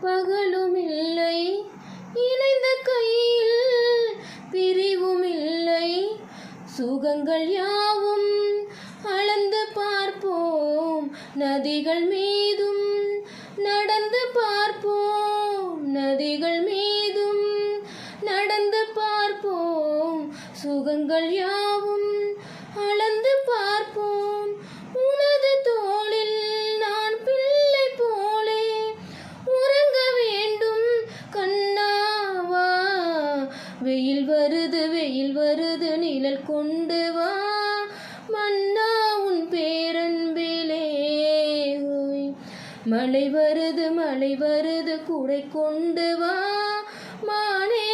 பகலும் இல்லை, இணைந்த கையில் பிரிவும் இல்லை. சுகங்கள் யாவும் அளந்து பார்ப்போம், நதிகள் மீதும் நடந்து பார்ப்போம், நதிகள் மீதும் நடந்து பார்ப்போம். சுகங்கள் யாவும் அளந்து பார்ப்போம். உனது தோளில் நான் பிள்ளை போலே உறங்க வேண்டும் கண்ணாவா. வெயில் வருது, வெயில் வருது, நிழல் கொண்டு வா மன்னா உன் பேரன்பிலே. மழை வருது, மழை வருது, குடை கொண்டு வா மானே